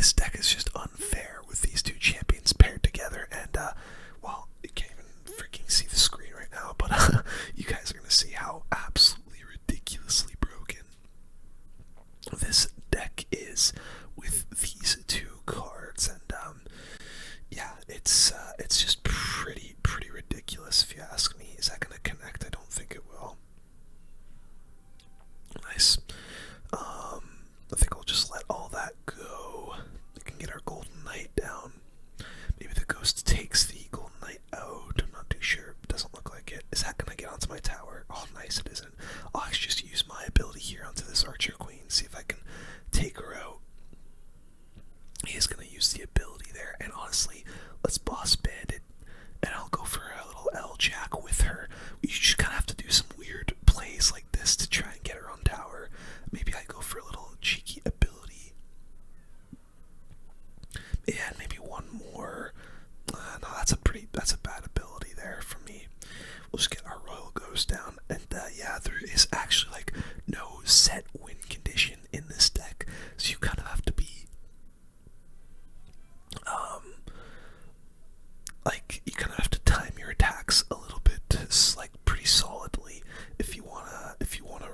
this deck is just unfair with these two champions paired together, and well, you can't even freaking see the screen right now, but you guys are gonna see how absolutely ridiculously broken this deck is with these two cards. And yeah, it's just pretty ridiculous if you ask me. Is that gonna connect? I don't think it will. Nice. I think I'll just let all that go. We can get our Golden Knight down. Maybe the Ghost takes the Golden Knight out. I'm not too sure. It doesn't look like it. Is that gonna get onto my tower? Oh, nice, it isn't. I'll actually just use my ability here onto this Archer Queen, see if I can take her out. He is gonna use the ability there, and honestly, let's boss Bandit, and I'll go for a little L-Jack with her. You just kind of have to do some weird plays like this to try and get her on tower. Maybe I go for a little cheeky ability. Yeah, maybe one more. No, that's a bad ability there for me. We'll just get our Royal Ghost down, and yeah, there is actually like no set win condition in this deck, so you kind of have to be like, you kind of have to time your attacks a little bit, like pretty solidly, if you wanna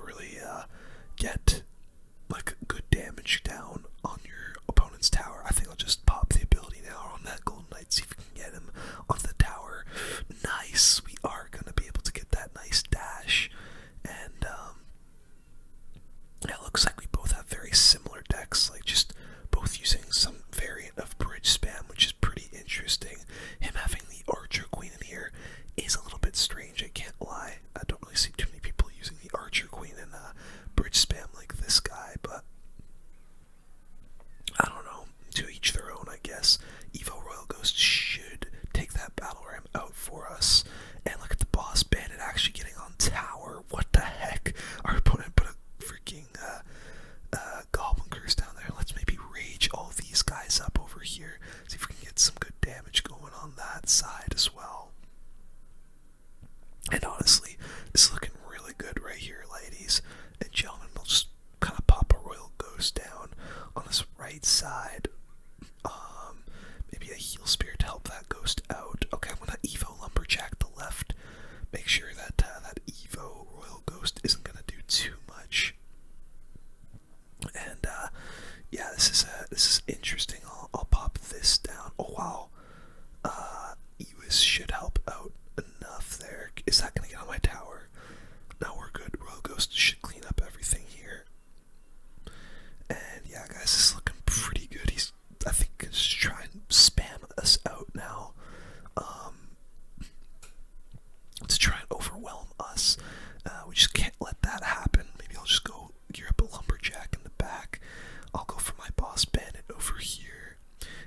really get like good damage down on your opponent's tower. I think I'll just pop the ability now on that Golden Knight, see if we can get him onto the tower. Nice, we are gonna be able to get that nice dash, and it looks like we both have very similar decks, like just both using some variant of bridge spam, which is pretty interesting. Him having the Archer Queen in here is a little bit strange, I can't lie. I don't really see too many people using the Archer Queen in bridge spam like this guy, but I don't know, to each their own, I guess. Evo Royal Ghost should take that battle ram out for us, and look at the boss Bandit actually getting on tower. What the heck? Our opponent put a freaking Goblin Curse down there. Let's maybe rage all these guys up over here, see if we can get some good damage going on that side as well. And honestly, this is looking really good right here, ladies and gentlemen. We'll just kind of pop a Royal Ghost down on this right side. Maybe a Heal Spear to help that Ghost out. Okay, I'm gonna Evo Lumberjack the left. Make sure that that Evo Royal Ghost isn't gonna do too much. And yeah, this is interesting. I'll pop this down. Oh wow, Ewis should help out enough there. Is that gonna get on my tower? No, we're good. Royal Ghost should clean up everything here. And yeah, guys, this is looking pretty good. I think he's trying to spam us out now, to try and overwhelm us. We just can't let that happen. Maybe I'll just go gear up a Lumberjack in the back. I'll go for my boss Bandit over here,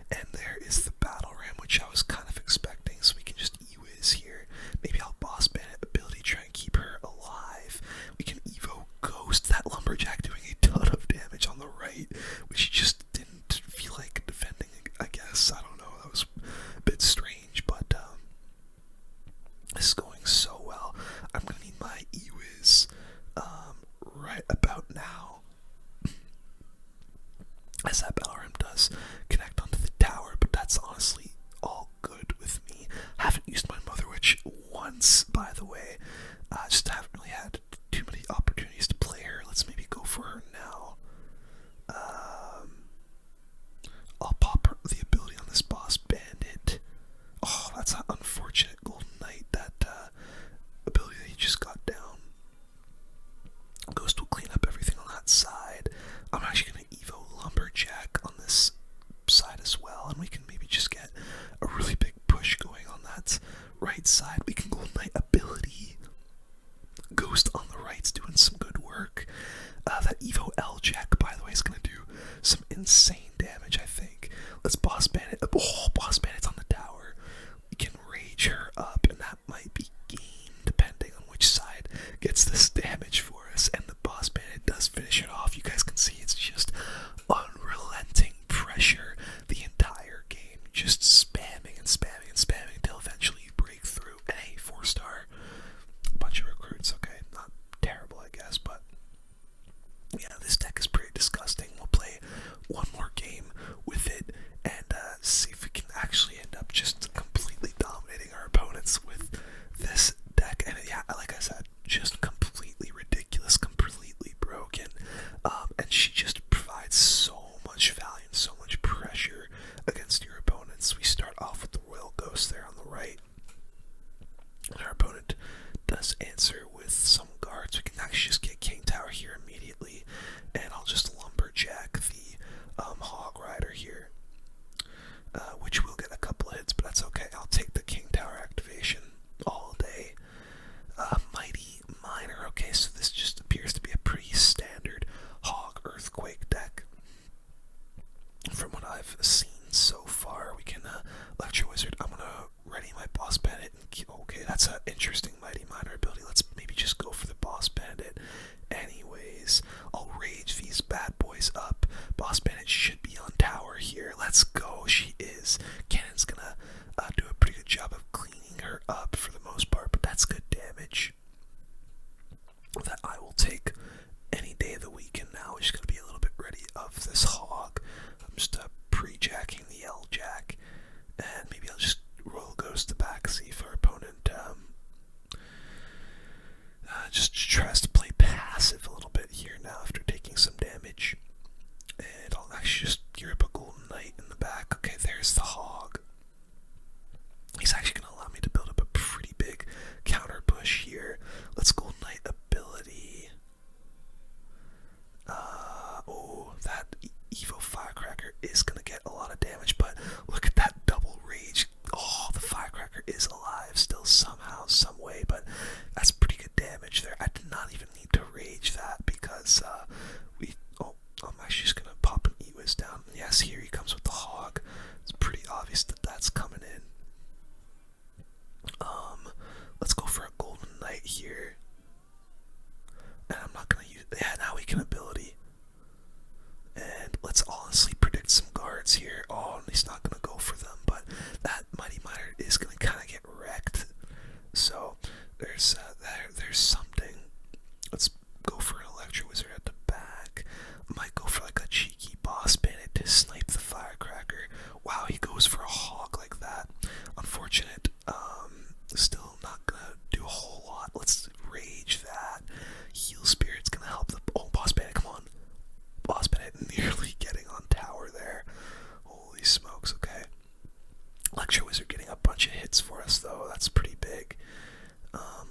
and there is the battle ram, which I was kind of expecting, so we can just E-Wiz here. Maybe I'll boss Bandit ability, try and keep her alive. We can Evo Ghost that Lumberjack doing a ton of damage on the right, which he just didn't feel like defending, I guess. I don't know, that was a bit strange, but this is going so well. I'm gonna need my E-Wiz right about now, as that battle ram does connect onto the tower, but that's honestly all good with me. Haven't used my Mother Witch once, by the way. Just haven't really had too many opportunities to play her. Let's maybe go for her now. I'll pop her, the ability on this boss Bandit. Oh, that's an unfortunate Golden Knight, that ability that he just got down. Ghost will clean up everything on that side. I'm actually going to Evo Lumberjack on this side as well, and we can maybe just get a really big push going on that right side. We can Golden Knight ability. Ghost on the right's doing some good work. That Evo L-Jack, by the way, is going to do some insane damage, I think. Let's boss Bandit. Oh, boss Bandit's on the tower. We can rage her up, and that might be game, depending on which side gets this damage for us. And the boss Bandit does finish it off. You guys can see it's just unrelenting pressure the entire game. Just spamming and spamming and spamming until eventually you break through. And hey, 4-star. Bunch of recruits, okay. Not terrible, I guess, but yeah, this deck is pretty disgusting. We'll play one more game with it she just provides so much value and so much pressure against your opponents. We start off with the Royal Ghost there on the right. And our opponent does answer with some guards. We can actually just get King Tower here immediately, and I'll just lumberjack the Hog Rider here, which will get a couple of hits, but that's okay. I'll take the King Tower activation all day. Mighty Miner. Okay, so this just appears to be a pretty standard Hog Earthquake deck. From what I've seen so far, we can Electro Wizard. I'm gonna ready my Boss Bandit. Okay, that's an interesting Mighty Miner ability. Let's maybe just go for the Boss Bandit. Anyways, I'll rage these bad boys up. Boss Bandit should be on tower here. Let's go. She is. Cannon's gonna do a pretty good job of cleaning her up for the most part, but that's good damage that I will take any day of the week. And now we're just gonna be a little bit ready of this hog. I'm just pre-jacking the L-Jack, and maybe I'll just Royal Ghost the back, see if our opponent just tries to play passive a little bit here now after taking some damage. And I'll actually just gear up a Golden Knight in the back. Okay, there's the hog. He's actually going to allow me to build up a pretty big counter push here. Let's Golden Knight ability. Oh, that Evo Firecracker is going to get a lot of damage, but look at that double rage. Oh, the Firecracker is alive still somehow, some way, but that's pretty good damage there. I did not even need to rage that because I'm actually just going to pop an E-Wiz down. Yes, here he comes with the hog. It's pretty obvious that that's coming in. Let's go for a Golden Knight here. And I'm not going to use... Yeah, now we can ability. And let's honestly predict some guards here. Oh, and he's not going to go for them, but that Mighty Miner is going to kind of get wrecked. So there's something. Let's go for an Electro Wizard at the back. Might go for like a cheeky Boss Bandit to snipe the Firecracker. Wow, he goes for a hog like that. Unfortunate. Still not going to do a whole lot. Let's rage that. Heal Spirit's going to help the... Oh, Boss Bandit, come on. Boss Bandit nearly getting on tower there. Holy smokes, okay. Electro Wizard getting a bunch of hits for us, though. That's pretty big.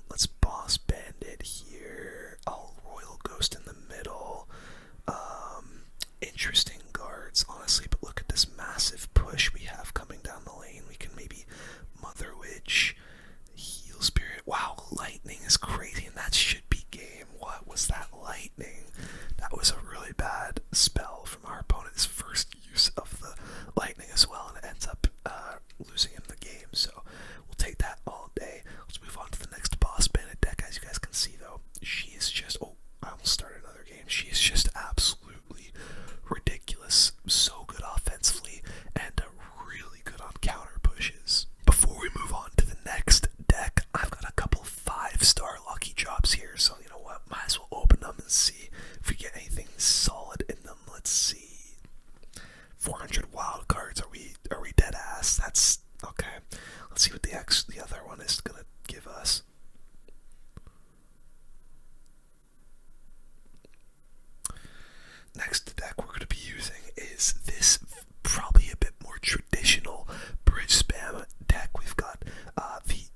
Let's Boss Bandit here. I'll Royal Ghost in the middle. Interesting guards, honestly, but look at this massive push we have coming down the lane. We can maybe Mother Witch, Heal Spirit. Wow, lightning is crazy, and that should be game. What was that lightning? That was a really bad spell from our opponent's first use of the lightning as well, and it ends up losing him the game. So we'll take that all day. Let's move on to the next Boss Bandit deck. As you guys can see, though, she is just... Oh, I almost started another game. She is just absolutely ridiculous. So good offensively and really good on counter pushes. Before we move on to the next deck, I've got a couple 5-star lucky drops here, so you know what, might as well open them and see if we get anything solid in them. Let's see. 400 wild cards. Are we dead ass? That's okay. Let's see what the other one is gonna give us. Next deck we're going to be using is this probably a bit more traditional bridge spam deck. We've got the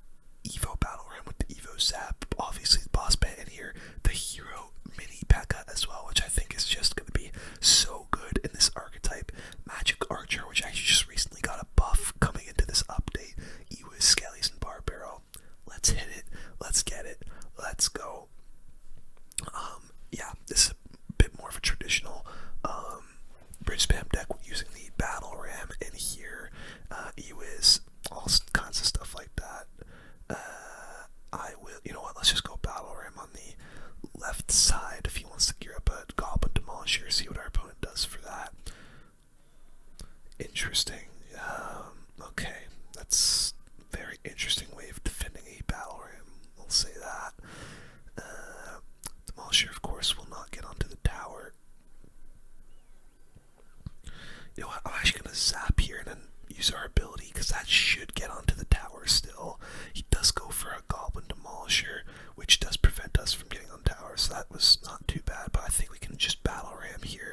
Evo Battle Ram with the Evo Zap, obviously the Boss Bandit in here, the Hero Mini P.E.K.K.A. as well, which I think is just going to be so good in this archetype. Magic Archer, which actually just recently got a buff coming into this update. E-Wiz, Skellies, and Barbaro. Let's hit it. Let's get it. Let's go. Yeah, this is a bit more of a traditional bridge spam deck using the Battle Ram in here, E-Wiz, all kinds of stuff like that. I will, you know what, let's just go Battle Ram on the left side if he wants to gear up a Goblin Demolisher, see what our opponent does for that. Interesting. Okay, that's a very interesting way of defending a Battle Ram, we'll say that. Demolisher, of course, will not get onto the tower. You know what, I'm actually going to zap here and then use our ability, because that should get onto the tower still. He does go for a Goblin Demolisher, which does prevent us from getting on tower, so that was not too bad, but I think we can just Battle Ram here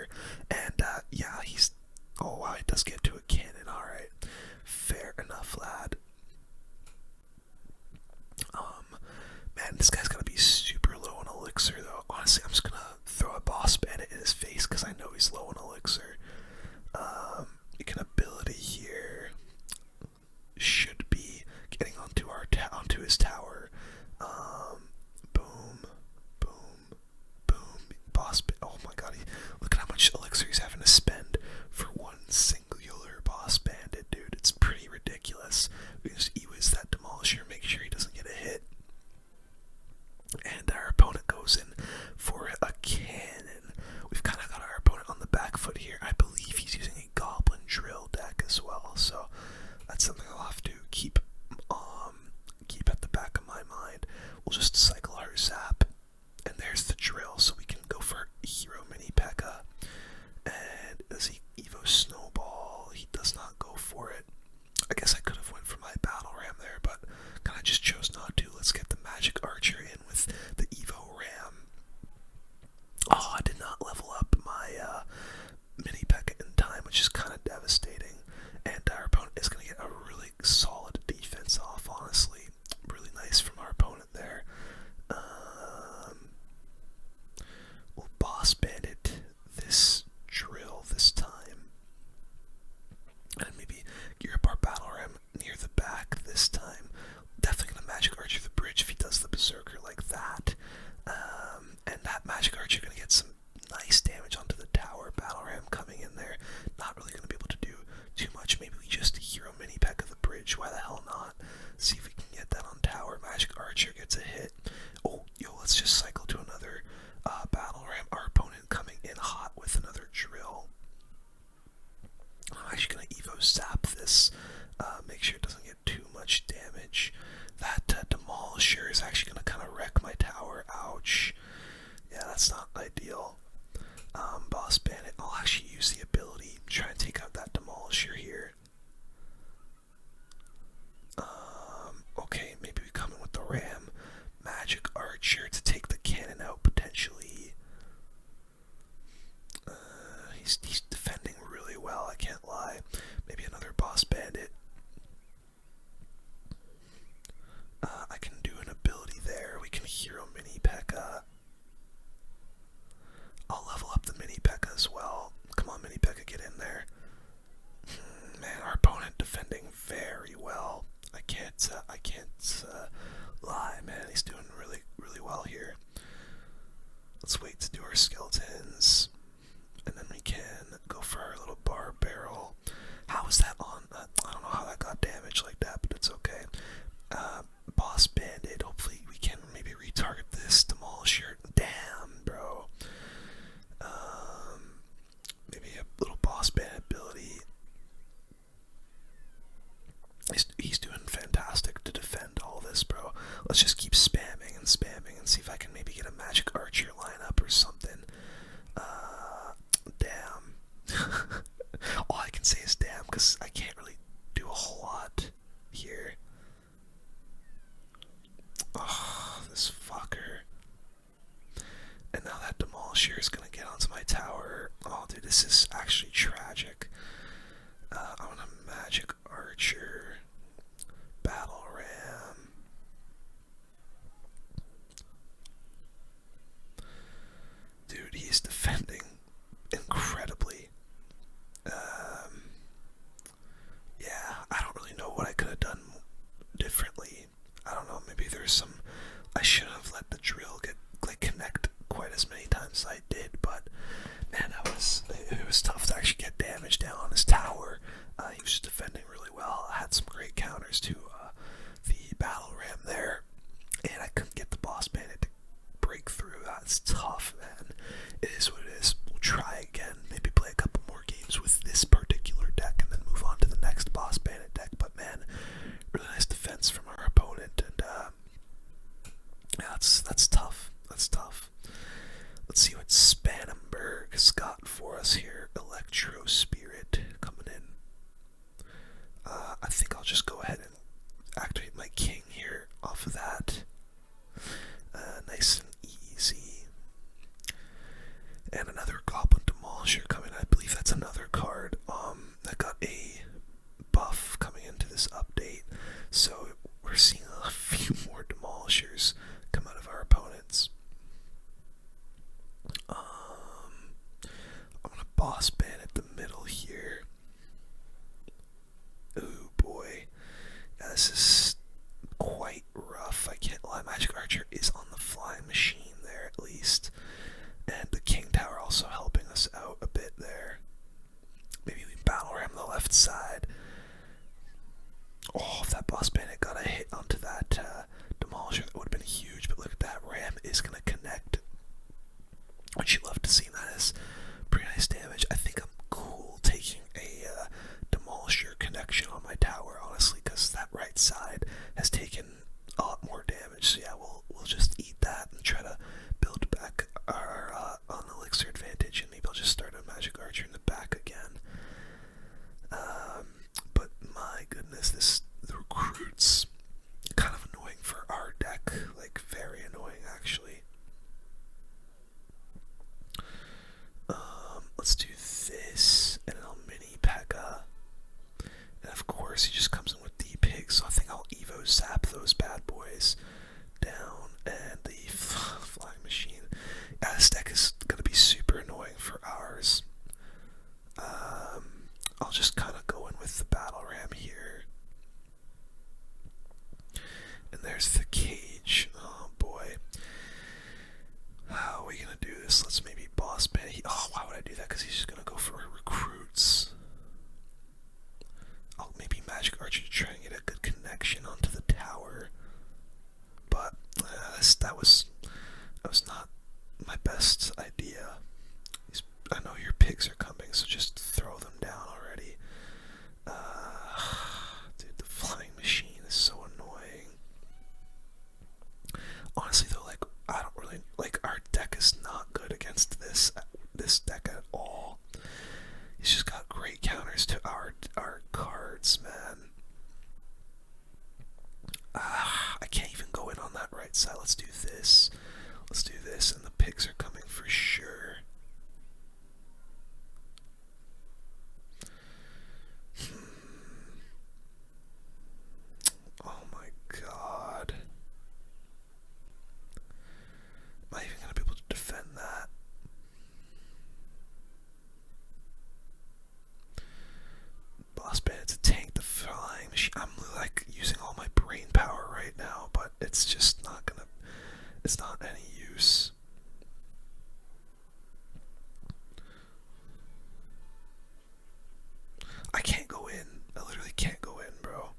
he's defending really well, I can't lie. Maybe another boss bandit. I can do an ability there. We can hero mini P.E.K.K.A. I'll level up the mini P.E.K.K.A as well. Come on, mini P.E.K.K.A, get in there. Man, our opponent defending very well. I can't lie, man. He's doing really well here. Let's wait to do our skeletons, and then we can go for our little bar barrel. How is that on? I don't know how that got damaged like that, but it's okay. Boss bandit. Hopefully we can maybe retarget this demolisher. Damn, bro. Maybe a little boss bandit ability. He's doing fantastic to defend all this, bro. Let's just keep spamming and spamming and see if I can maybe get a magic archer lineup or something. Damn. All I can say is damn, because I can't really do a whole lot here. Oh, this fucker. And now that demolisher is gonna get onto my tower. Oh, dude, this is actually tragic. I want a magic archer. Battle ram. Dude, he's defending incredibly. Yeah, I don't really know what I could have done differently. I don't know, maybe there's some... I should have let the drill get, like, connect quite as many times as I did, but man, it was tough to actually get damage down on his tower. He was just defending really well. I had some great counters to the battle ram there, and I couldn't get the boss bandit to break through. That's tough, man. It is what it is. We'll try again. Maybe play a couple more games with this particular deck, and then move on to the next boss bandit deck. But man, really nice defense from our opponent, and yeah, that's tough. That's tough. Let's see what Spannenberg's got for us here. Electro Spirit coming in. I think I'll just go ahead and activate my king here off of that. Nice and easy. And another Goblin Demolisher coming. I believe that's another card that got a buff coming into this update. So we're seeing a few more Demolishers come out of our opponents. I'm gonna boss bandit the middle here. Oh boy. Yeah, this is quite rough, I can't lie. Magic Archer is on the flying machine there at least. And the King Tower also helping us out a bit there. Maybe we battle ram the left side. Oh, if that boss bandit got a hit onto that demolisher, that would have been huge. But look at that, ram is going to connect. Which you love to see. That is pretty nice damage. I think I'm cool taking a demolisher connection on my tower, honestly, because that right side has taken a lot more damage. So yeah, we'll just eat that and try to build back our on elixir advantage, and maybe I'll just start a magic archer in the back again. But my goodness, the recruits kind of annoying for our deck, like very annoying actually. Let's do this, and then I'll mini P.E.K.K.A. And of course he just comes in with the pigs, so I think I'll Evo Zap those bad boys down, and the flying machine. Yeah, this deck is going to be super annoying for ours. I'll just kind of go in with the battle ram here. And there's the cage. Oh boy. How are we going to do this? Let's maybe boss bandit. Oh, why would I do that? Because he's just going to go for recruits. I'll maybe magic archer to try and get a good connection onto the tower. But that was not my best idea. I know your pigs are coming, so just throw them down already. Dude, the flying machine is so annoying. Honestly though, like, I don't really, like, our deck is not good against this deck at all. He's just got great counters to our cards, man. I can't even go in on that right side. Let's do this. Let's do this, and the pigs are coming for sure. I'm like using all my brain power right now, but it's just not gonna, it's not any use. I can't go in. I literally can't go in, bro.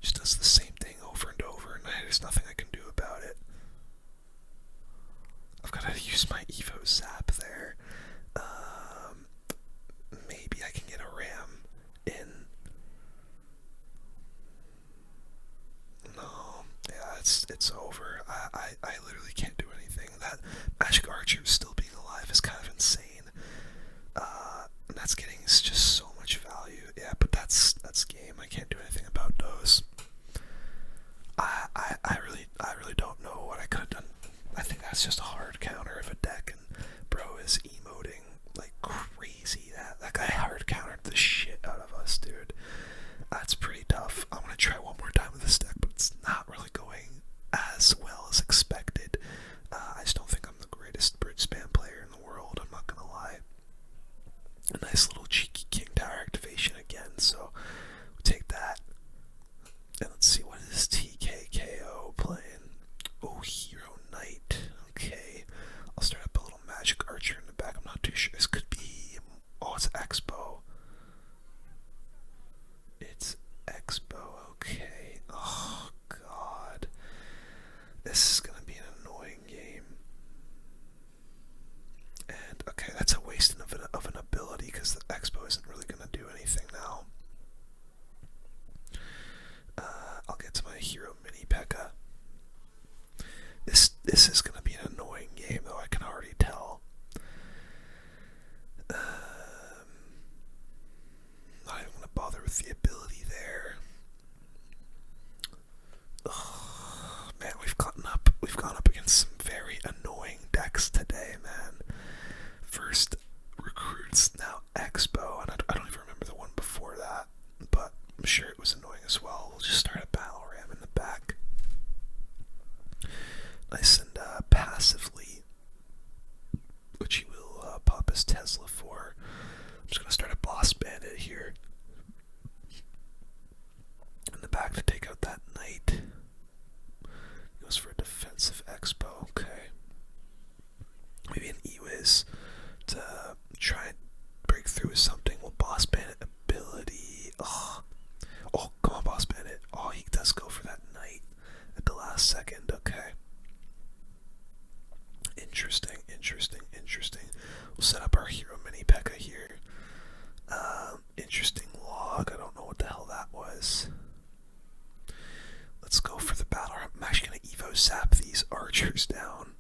Just does the same thing over and over, and there's nothing I can do about it. I've got to use my Evo Zap there. Maybe I can get a ram in. No, yeah, it's over. I literally can't do anything. That Magic Archer still being alive is kind of insane. And that's getting just so much value. Yeah, but that's game. I can't do anything about those. I really don't know what I could have done. I think that's just a hard counter of a deck, and bro is emoting like crazy. That guy hard countered the shit out of us, dude. That's pretty tough. I'm gonna try one more time with this deck, but it's not really going as well as expected. I just don't think I'm the greatest bridge spam player in the world. I'm not gonna lie. A nice little cheeky King Tower activation again, so we'll take that. And let's see, what is TKKO playing? Oh, Hero Knight. Okay. I'll start up a little Magic Archer in the back. I'm not too sure. This could be... Oh, it's Expo. It's Expo. Okay. Oh, God. This is going to be an annoying game. And, okay, that's a waste of an ability because the Expo isn't really going to do anything now. I'll get to my hero mini P.E.K.K.A. This is gonna be an annoying game, though. I can already tell. Not even gonna bother with the ability there. Ugh, man, we've gone up against some very annoying decks today, man. First Recruits, now Expo, and I don't even remember the one before that, but I'm sure it was annoying as well. We'll just start a Battle Ram in the back. Nice and passively, which he will pop his Tesla for. I'm just going to start a Boss Bandit here in the back to take out that Knight. He goes for a defensive Expo, okay. Maybe an E-Wiz to try and break through with something. Well, Boss Bandit ability. Oh, come on, Boss Bandit. Oh, he does go for that Knight at the last second. Okay. Interesting. We'll set up our hero mini P.E.K.K.A. here. Interesting log. I don't know what the hell that was. Let's go for the battle. I'm actually going to Evo Zap these archers down.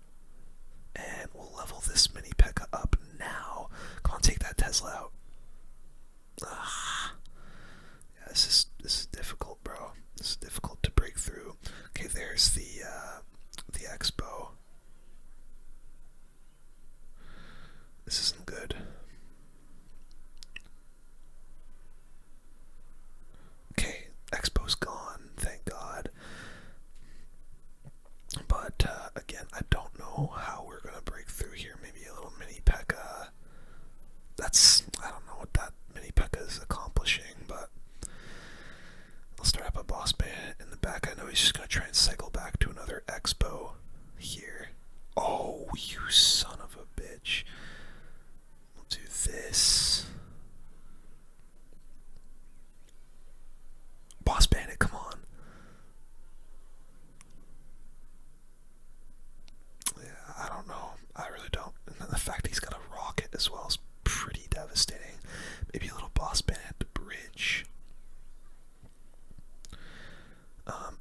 And we'll level this mini P.E.K.K.A. up now. Come on, take that Tesla out. Yeah, this is difficult, bro. This is difficult to break through. Okay, there's the Expo. This isn't good. Okay, Expo's gone, thank God. But again, I don't know how we're gonna break through here. Maybe a little mini P.E.K.K.A. I don't know what that mini P.E.K.K.A. is accomplishing, but I'll start up a Boss Bandit in the back. I know he's just gonna try and cycle back to another Expo here. Oh, you son of a bitch. We'll do this. Boss Bandit, come on. Yeah, I don't know. I really don't. And then the fact that he's got a rocket as well is pretty devastating. Maybe a little Boss Bandit at the bridge.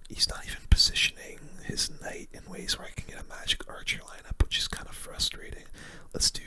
He's not even positioning his Knight in ways where I can get a Magic Archer lineup, which is kind of frustrating. Let's do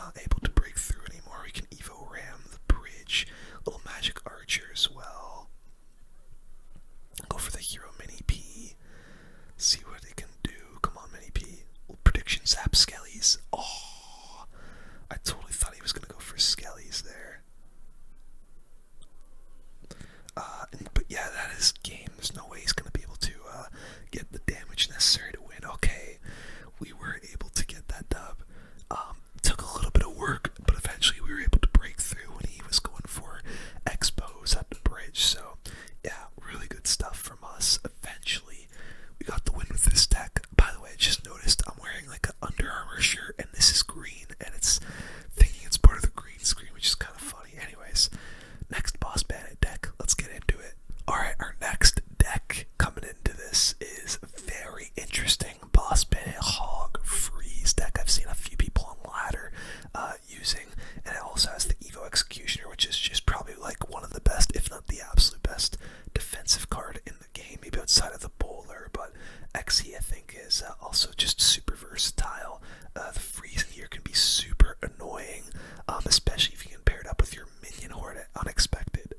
not able to break through anymore. We can Evo Ram the bridge. Little magic archer as well. Go for the hero Mini P. See what it can do. Come on, Mini P. Little prediction zap Skellies. Oh, I totally thought he was gonna go for Skellies there. But yeah, that is game. There's no way he's gonna be able to get the damage necessary to win. Okay, we were able to get that dub. Took a little bit of work, but eventually we were able to break through when he was going for expos at the bridge. So yeah, really good stuff from us. Eventually, we got the win with this deck. By the way, I just noticed I'm wearing like an Under Armour shirt, and this is green, and it's thinking it's part of the green screen, which is kind of funny. Anyways, next boss Bandit deck. Let's get into it. Alright, our next deck coming into this is very interesting. Boss Bandit Hog Freeze deck. I've seen a few people on ladder using, and it also has the Evo Executioner, which is just probably like one of the best, if not the absolute best, defensive card in the game, maybe outside of the bowler. But XE, I think, is also just super versatile. The freeze in here can be super annoying, especially if you can pair it up with your minion horde at unexpected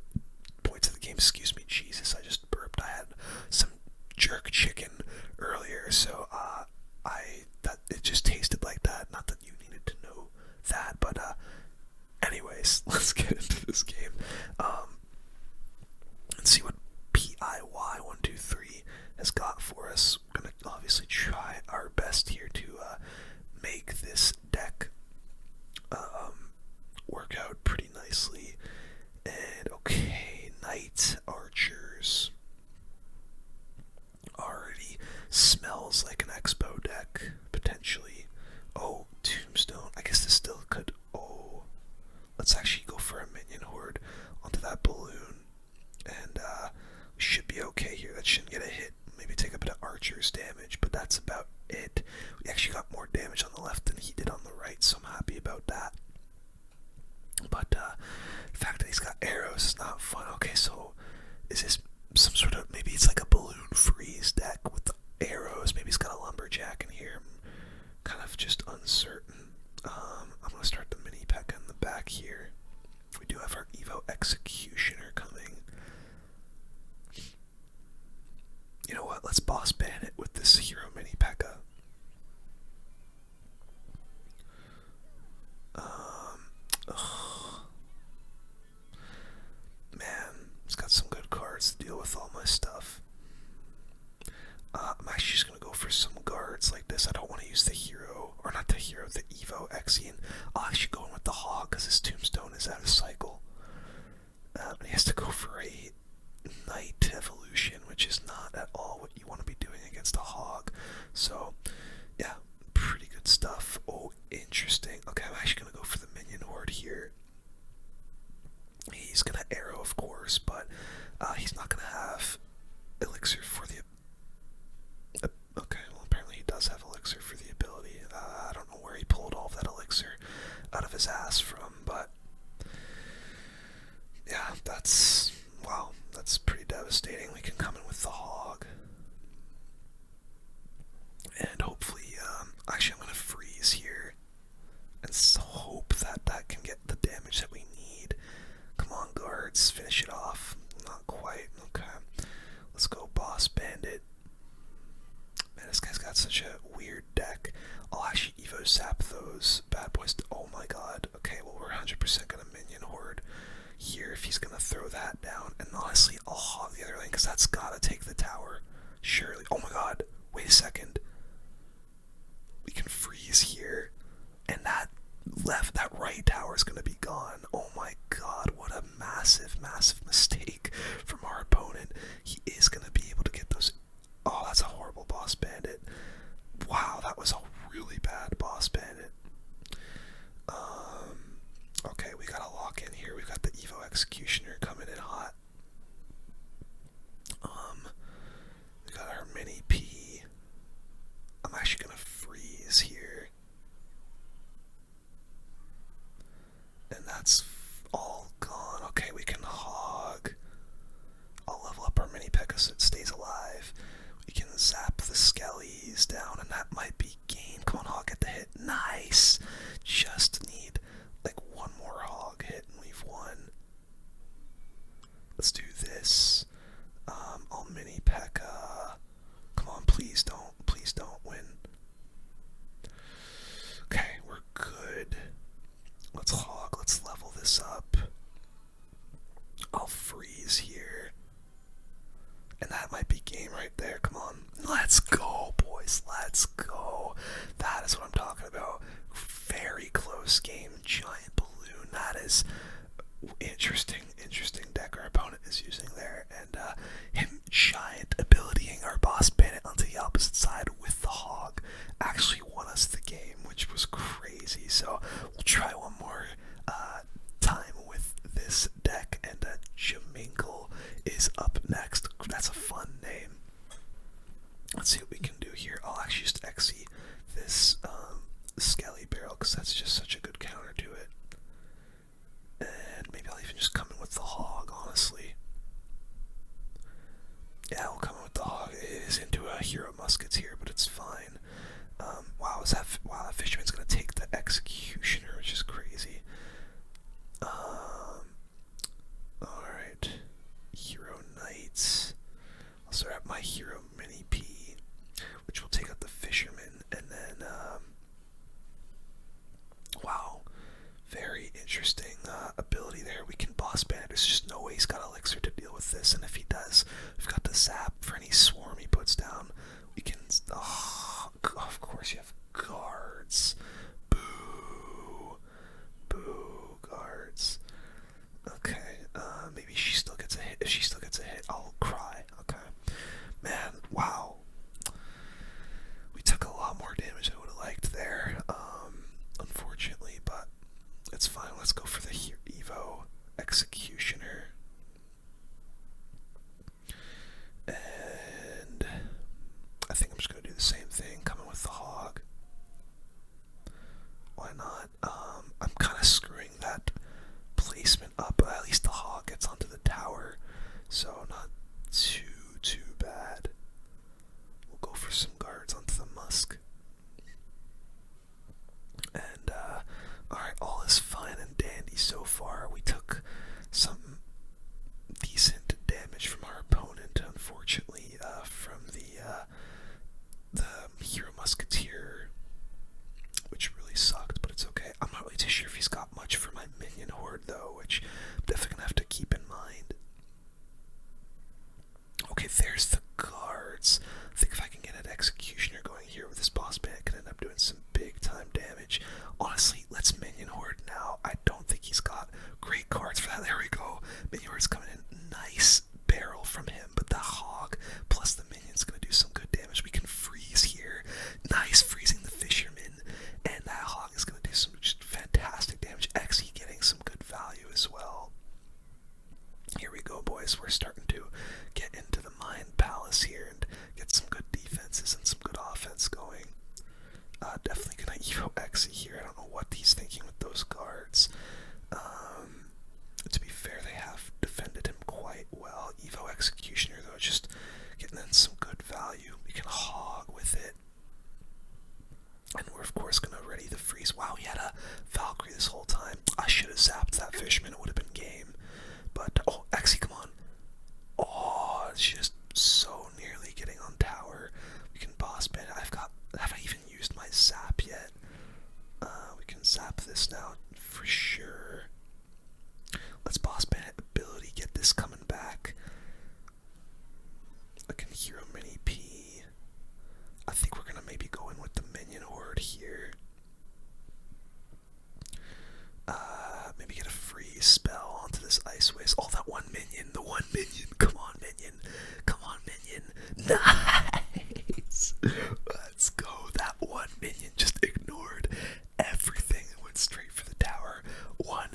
points of the game. Excuse me, Jesus, I just burped. I had some jerk chicken earlier, so that it just tasted like that. Not that you needed to know that, but anyways, let's get into this game and see what PIY123 has got for us. We're gonna obviously try our best here to make this deck work out pretty nicely. And okay, Knight Archers already smells like an expo deck, potentially. Oh, Tombstone. I guess this still could. Oh, let's actually go for a minion horde onto that balloon, and we should be okay here. That shouldn't get a hit. Maybe take a bit of Archer's damage, but that's about it. We actually got more damage on the left than he did on the right, so I'm happy about that. But the fact that he's got arrows is not fun. Okay, so is this some sort of, maybe it's like a balloon freeze deck with the arrows? Maybe he's got a lumberjack in here. I'm kind of just uncertain. I'm gonna start the mini P.E.K.K.A in the back here. We do have our Evo Executioner coming. You know what? Let's boss Bandit with this hero mini P.E.K.K.A. Man, it's got some good cards to deal with all my stuff. I'm actually just gonna go for some guards like this. I don't want to use the hero, or not the hero, the Evo Exian. I'll actually go in with the Hog because his Tombstone is out of cycle. He has to go for a Knight Evolution, which is not at all what you want to be doing against a Hog. So, yeah, pretty good stuff. Oh, interesting. Okay, I'm actually gonna go for the minion horde here. He's gonna arrow, of course, but he's not gonna have elixir for the. Okay, well, apparently he does have elixir for the ability. I don't know where he pulled all of that elixir out of his ass from, but yeah, that's, wow, that's pretty devastating. We can come in with the Hog, and hopefully, actually, I'm gonna freeze here and hope that that can get the damage that we need. Come on, guards, finish it off. Not quite. Okay, let's go, boss Bandit. Man, this guy's got such a weird deck. I'll actually Evo Zap those bad boys. Oh my god. Okay, well, we're 100% gonna minion horde here if he's gonna throw that down. And honestly, I'll hog the other lane because that's gotta take the tower. Surely. Oh my god. Wait a second. We can freeze here. And that right tower is gonna be gone. Oh my god, what a massive, massive mistake from our opponent. He is gonna be able to get those. Oh, that's a horrible boss Bandit. Wow, that was a really bad boss Bandit. Okay, we gotta lock in here. We've got the Evo Executioner coming in hot. We got our mini P. I'm actually gonna freeze here. And that's all gone. Okay, we can hog. I'll level up our game right there. Come on. Let's go, boys. Let's go. That is what I'm talking about. Very close game. Giant balloon. That is interesting deck our opponent is using there. And him giant abilitying our boss bandit onto the opposite side with the hog actually won us the game, which was crazy. So we'll try one more time with this deck, and Jaminkle is up next. That's a fun name. Let's see what we can do here. I'll actually just Xe this Skelly Barrel because that's just such a good counter to it. And maybe I'll even just come in with the hog, honestly. Yeah, we'll come in with the hog. It is into a Hero Muskets here, but it's fine. Wow, that Fisherman's gonna take the Executioner, which is crazy. Alright. Hero Knights. I'll start out my Hero Mini P, which will take out the Fisherman, and then, wow. Very interesting ability there. We can boss Bandit. There's just no way he's got Elixir to deal with this, and if he does, we've got the zap for any swarm he puts down. We can, oh, of course you have guards. Boo. Boo, guards. Okay, maybe she still gets a hit. If she still gets a hit, I'll cry. Okay. Man, wow. We took a lot more damage than I would have liked there, unfortunately, but it's fine. Let's go for the Evo Executioner. And I think I'm just going to do the same thing, coming with the hog. Why not? I'm kind of screwing that placement up, but at least the hog gets onto the tower, so not too bad. We'll go for some guards onto the Musk. And, alright, all is fine and dandy so far. We took some decent damage from our opponent, unfortunately, from the Hero Musketeer, which really sucked, but it's okay. I'm not really too sure if he's got much for my minion horde, though, which I'm definitely gonna have to keep in mind. Okay, there's the guards. I think if I can get an Executioner going here with this boss bandit, I can end up doing some big time damage. Honestly, let's minion horde now. I don't think he's got great cards for that. There we go. Minion horde's coming in. Nice barrel from him, but the hog plus the minion's gonna do some good damage. We can freeze here. Nice, freezing the Fisherman, and that hog is gonna do some just fantastic damage. Xe getting some good value as well. Here we go, boys. We're starting to get into the Mind Palace here and get some good defenses and some good offense going. Definitely gonna Evo Xe here. I don't know what he's thinking with those guards. To be fair, they have defended him quite well. Evo Executioner, though, just getting in some good value. We can hog with it. And we're, of course, gonna ready the freeze. Wow, he had a Valkyrie this whole time. I should have zapped that Fisherman. It would have been game. But, oh, Xe, come on. Oh, it's just so nearly getting on tower. We can boss bandit. Have I even used my zap yet? We can zap this now for sure. Let's boss bandit ability, get this coming back. I can Hero Mini P. I think we're gonna maybe go in with the minion horde here. Maybe get a freeze spell onto this Ice Waste. Oh, that one minion, the one minion. Come on, minion. Come on, minion. Nice. Let's go. That one minion just ignored everything and went straight for the tower. One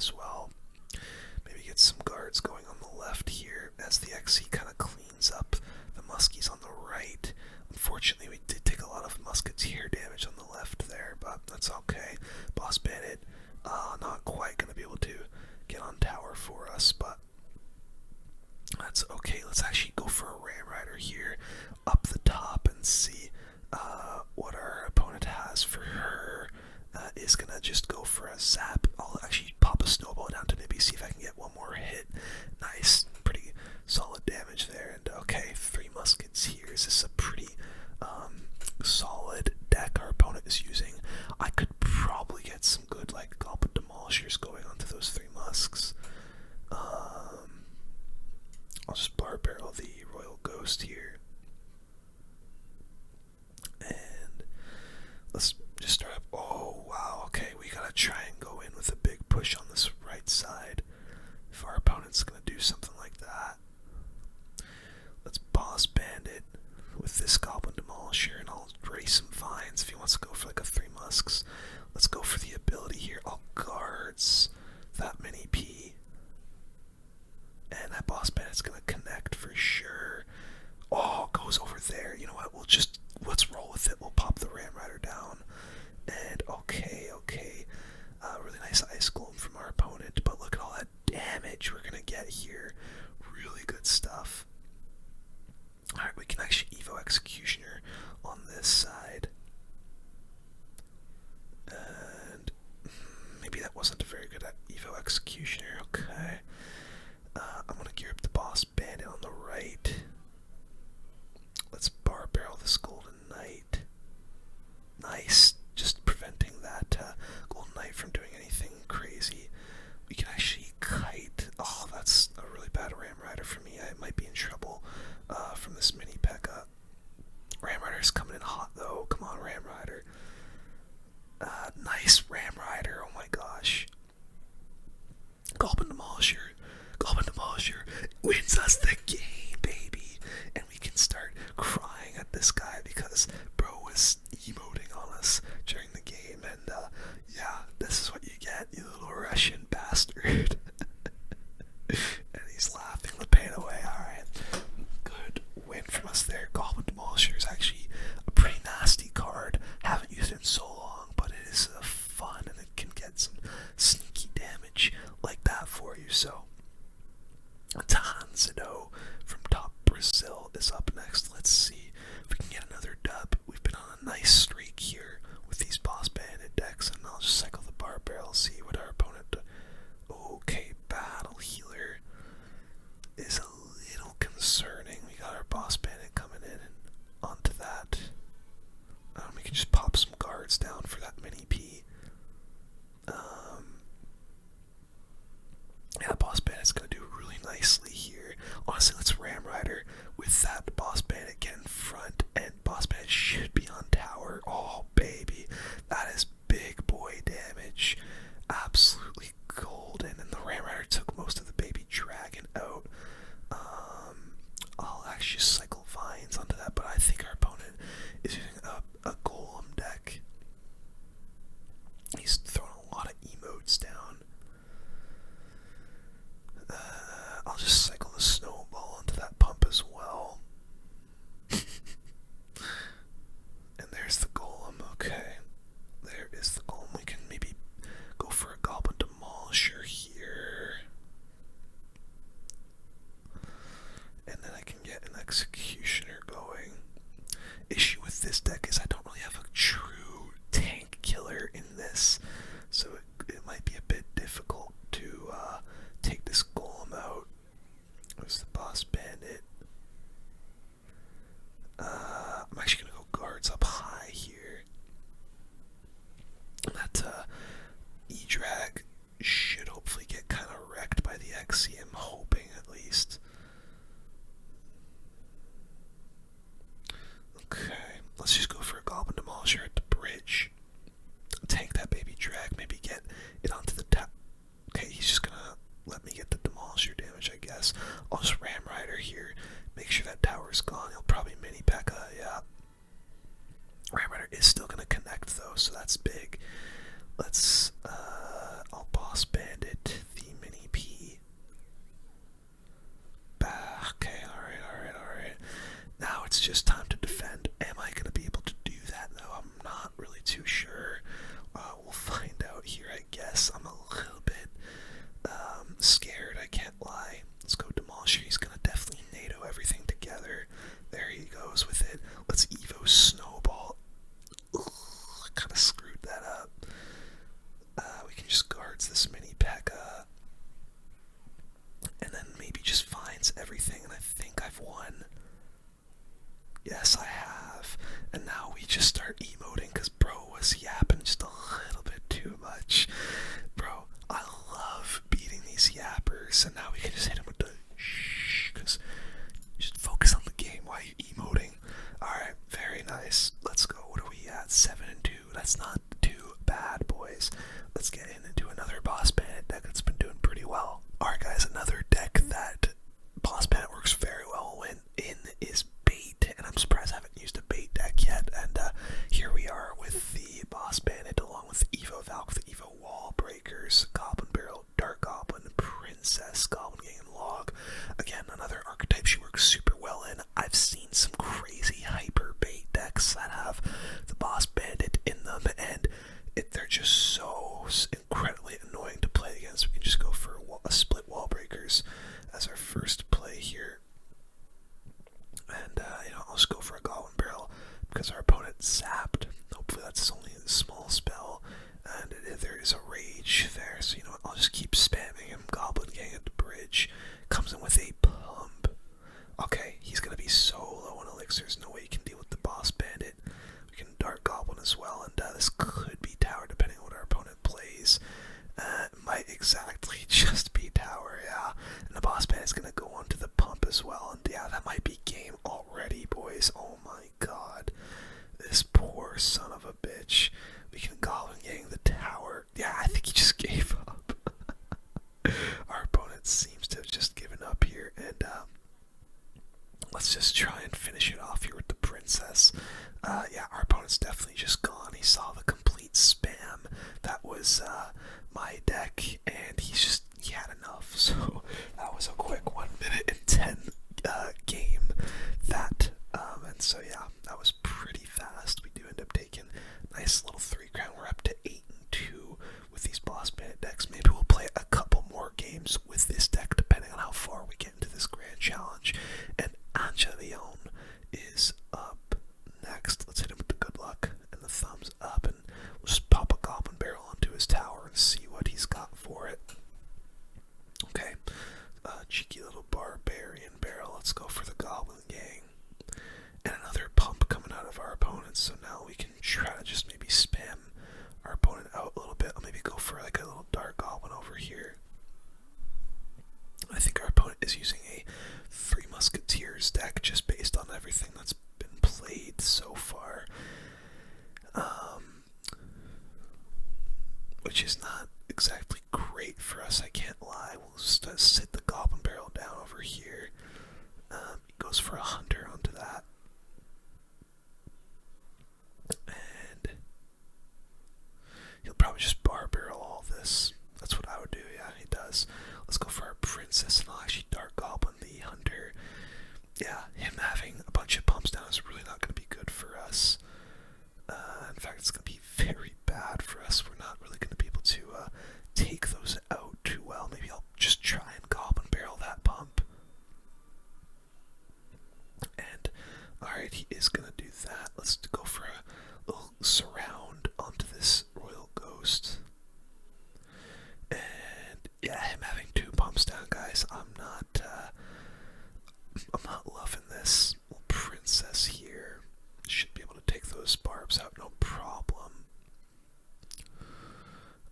as well. Maybe get some guards going on the left here as the XC kind of cleans up the muskies on the right. Unfortunately, we did take a lot of musketeer damage on the left there, but that's okay. Boss Bandit, not quite going to be able to get on tower for us, but that's okay. Let's actually go for a Ram Rider here up the top and see what our opponent has for her. Is gonna just go for a zap. I'll actually pop a snowball down to maybe see if I can get one more hit. Nice, pretty solid damage there. And okay, 3 muskets here. Is this a pretty solid deck our opponent is using? I could probably get some good like goblin demolishers going onto those 3 musks. I'll just bar barrel the Royal Ghost here. And let's just start up. Oh, wow. Okay, we gotta try and go in with a big push on this right side if our opponent's gonna do something like that. Let's Boss Bandit with this Goblin Demolisher, and I'll raise some vines if he wants to go for like a 3 musks. Let's go for the ability here. I'll guards that mini P. And that Boss Bandit's gonna connect for sure. Oh, goes over there. You know what? Let's roll with it. We'll pop the Ram Rider down. And okay. Really nice Ice Golem from our opponent. But look at all that damage we're gonna get here. Really good stuff. Alright, we can actually Evo Executioner on this side. And maybe that wasn't a very good Evo Executioner. Okay. I'm gonna gear up the Boss Bandit on the right. Let's bar barrel this Golden Knight. Nice, just preventing that Golden Knight from doing anything crazy. We can actually kite. Oh, that's a really bad Ram Rider for me. I might be in trouble from this mini P.E.K.K.A. Ram Rider's coming in hot though. Come on, Ram Rider. Nice Ram Rider. Oh my gosh. Goblin Demolisher. Goblin Demolisher wins us the game, baby. And we can start crying at this guy because bro was emoting on us during the game. And yeah, this is what you get, you little Russian bastard. And he's laughing the pain away. Alright, good win from us there. Goblin Demolisher is actually a pretty nasty card. Haven't used it in so long, but it is fun and it can get some sneaky damage like that for you. So Tanzano from top Brazil is up next. Let's see if we can get another dub. We've been on a nice streak here with these Boss Bandit decks, and I'll just cycle the bar barrel, see what our opponent does. Okay, Battle Healer is a little concerning. We got our Boss Bandit coming in and onto that. We can just pop some guards down for that mini P. Yeah, Boss Bandit's gonna do really nicely here. Honestly, let's Ram Rider with that Boss Bandit get in front, and Boss Bandit should be on tower. Oh, baby. That is big boy damage. Absolutely golden. And the Ram Rider took most of the baby dragon out. I'll actually cycle vines onto that, but I think our opponent is using a golem deck. He's throwing a lot of emotes down. I'll just cycle the snowball onto that pump as well. And there's the golem. Okay, there is the golem. We can maybe go for a Goblin Demolisher here. And then I can get an Executioner going. Issue with this deck is I don't really have a true tank killer in this, so it might be a bit difficult to take this golem out. There's the Boss Bandit. I'm actually gonna go guards up high here. That E-Drag should hopefully get kind of wrecked by the XC. I'm hoping at least. Okay, let's just go for a Goblin Demolisher at the bridge. Tank that baby drag, maybe get it onto the top. Okay, he's just gonna let me get the Demolisher damage, I guess. I'll just Ram Rider here, make sure that tower's gone. He'll probably mini P.E.K.K.A, yeah. Ram Rider is still gonna connect though, so that's big. Let's, I'll Boss Bandit too sure. We'll find out here, I guess. I'm a little bit scared, I can't lie. Let's go Demolisher. He's gonna definitely NATO everything together. There he goes with it. Let's Evo Snowball. Ugh, I kind of screwed that up. We can just guards this mini P.E.K.K.A. And then maybe just finds everything, and I think I've won. Yes, I have. And now we just start emoting because bro was yapping just a little bit too much. Bro, I love beating these yappers, and now we can just hit him with the shh, because just focus on the game while you're emoting. Alright, very nice. Let's go. What are we at? 7-2. That's not too bad, boys. Let's get into another Boss Bandit deck that's been doing pretty well. Alright guys, another deck that Boss Bandit works very well in is Bait, and I'm surprised I haven't used a Bait deck yet, and here we are with the Boss Bandit along with Evo Valk, the Evo Wall Breakers, Goblin Barrel, Dark Goblin, Princess, Goblin Gang, and Log. Again, another archetype she works super well in. I've seen some crazy hyper Bait decks that have the Boss Bandit in them, and they're just so incredibly annoying to play against. We can just go for a split Wall Breakers as our first play here. And, I'll just go for a Goblin Barrel because our opponent zapped. Hopefully that's only a small spell. And there is a Rage there, so I'll just keep spamming him. Goblin Gang at the bridge. Comes in with a Pump. Okay, he's going to be so low on elixirs. No way he can deal with the Boss Bandit. We can Dark Goblin as well, and this could be Tower depending on what our opponent plays. It might exactly just be Tower, yeah. And the Boss Bandit is going to go on to the Pump as well, and yeah, that might be game already, boys. Oh my god. This poor son of a bitch. We can Goblin Gang the Tower. Yeah, I think he just gave up. Our opponent seems to have just given up here, and let's just try and finish it off here with the Princess. Yeah, our opponent's definitely just gone. He saw the complete spam. That was my deck, and he had enough. So that was a quick 1 minute and 10 game. And so yeah, that was pretty fast. We do end up taking a nice little 3 crown. We're up to 8-2 with these Boss Bandit decks. Maybe we'll play a couple more games with this deck depending on how far we get into this grand challenge. And Angelion is up next. Let's hit him with the good luck and the thumbs up, and we'll just pop a Goblin Barrel onto his tower and see what he's got for it. Okay, cheeky little Barbarian Barrel. Let's go for the Goblin Gang. And another Pump coming out of our opponent, so now we can try to just maybe spam our opponent out a little bit. I'll maybe go for like a little Dark Goblin over here. I think our opponent is using a Three Musketeers deck just based on everything that's been played so far. Which is not exactly great for us, I can't lie. We'll just sit the Goblin Barrel down over here. He goes for a Hunter onto that. And he'll probably just Bar Barrel all this. That's what I would do, yeah, he does. Let's go for our Princess, and I'll actually Dark Goblin the Hunter. Yeah, him having a bunch of pumps down is really not going to be good for us. In fact, it's going to be very bad for us. We're not really going to be able to take those out too well. Maybe I'll just try and Goblin Barrel that Pump. And, alright, he is going to do that. Let's go for a little surround onto this Royal Ghost. And, yeah, him having 2 pumps down, guys, I'm not loving this. Little Princess here. Should be able to take those barbs out, no problem.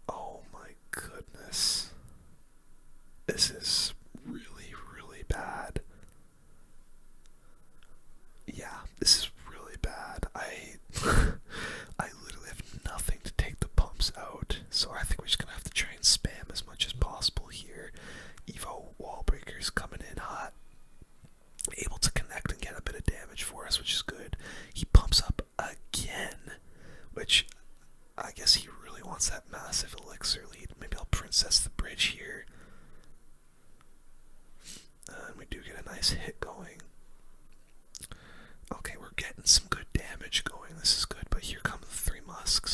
Oh my goodness. This is really, really bad. Yeah, this is really bad. I literally have nothing to take the pumps out, so I think we're just gonna have to try and spam as much as possible here. Evo Wall Breakers coming in hot. Able to connect and get a bit of damage for us, which is good. He pumps up again, which I guess he really wants that massive elixir lead. Maybe I'll Princess the bridge here. And we do get a nice hit going. Okay, we're getting some good damage going. This is good, but here come the 3 musks.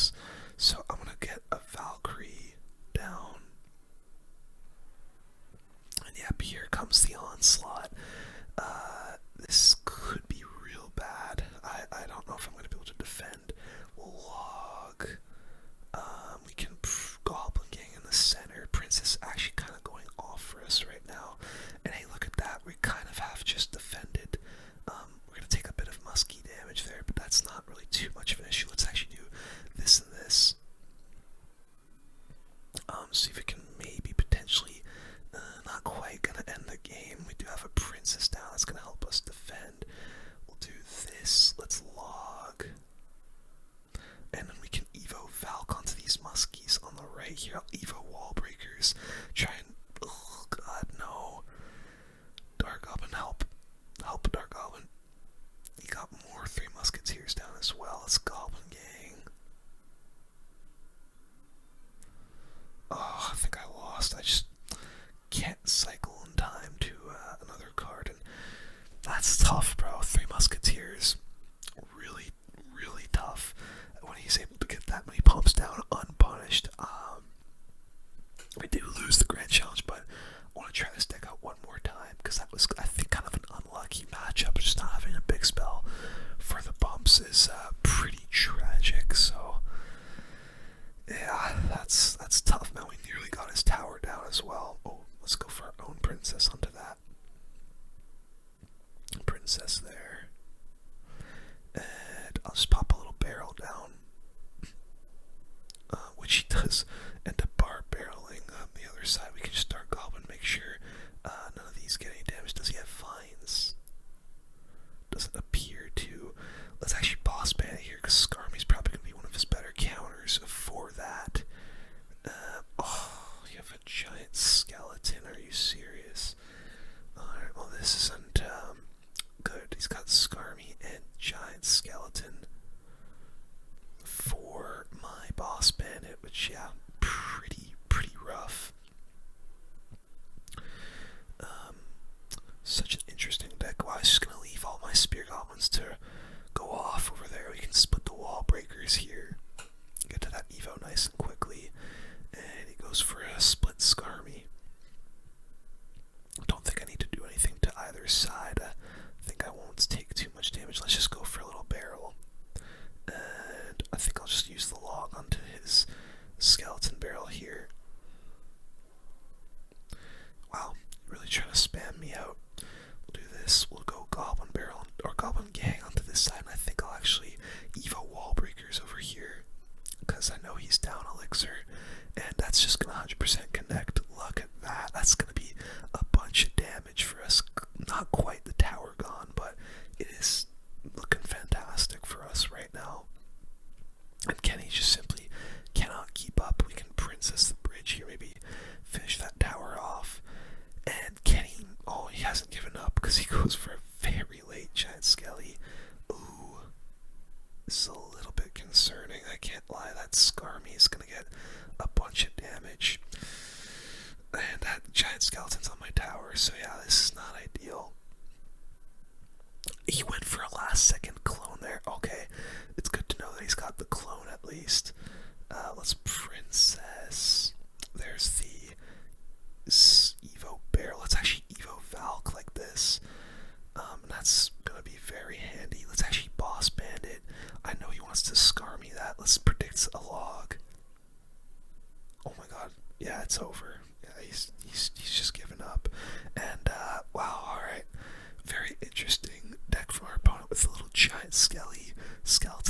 and then we can Evo Valk onto these Muskies on the right here. I'll Evo Wall Breakers. Try and, oh god, no. Dark Goblin, help. Help, Dark Goblin. He got more Three Musketeers down as well. It's Goblin Gang. Oh, I think I lost. I just can't cycle in time to another card, and that's tough, bro. Three Musketeers, really, really tough when he's able to get that many pumps down unpunished. We do lose the Grand Challenge, but I want to try this deck out one more time because that was, I think, kind of an unlucky matchup. Just not having a big spell for the bumps is pretty tragic. So yeah, that's tough, man. We nearly got his tower down as well. Oh, let's go for our own princess onto that. Princess there. And I'll just pop a little barrel down. Which he does end up bar barreling on the other side. We can just start Goblin, make sure none of these get any damage. Does he have vines? Doesn't appear to. Let's actually boss Bandit here, because Skarmy's probably going to be one of his better counters for that. Oh, you have a giant skeleton. Are you serious? Alright, well this isn't good. He's got Skarmy and giant skeleton for my boss Bandit, which, yeah, pretty rough. Such an interesting deck. Well, I was just gonna leave all my spear goblins to go off over there. We can split the wall breakers here, get to that Evo nice and quickly, and he goes for a split Skarmy. Don't think I need to do anything to either side. I think I won't take too much damage. Let's just go for a little barrel, and I think I'll just use the log onto his skeleton barrel here. Wow, really trying to spam me out. We'll do this. We'll go Goblin Barrel or Goblin Gang onto this side, and I think I'll actually Evo Wall Breakers over here because I know he's down Elixir, and that's just gonna 100% connect. Look at that. That's gonna be a bunch of damage for us. Not quite the tower gone, but it is looking fantastic for us right now. And Kenny just simply cannot keep up. We can princess the bridge here, maybe finish that tower off. And Kenny, oh, he hasn't given up because he goes for a very late giant skelly. Ooh, this is a little bit concerning. I can't lie. That Skarmy is going to get a bunch of damage. And that giant skeleton's on my tower, so yeah, this is not ideal. He went for a last second clone there. Okay, it's good to know that he's got the clone at least. Let's princess. There's the Evo barrel. Let's actually Evo Valk like this. And that's gonna be very handy. Let's actually boss Bandit. I know he wants to Skarmy that. Let's predict a log. Oh my god. Yeah, it's over. Yeah, he's just given up. And wow, alright. Very interesting deck from our opponent with a little giant skeleton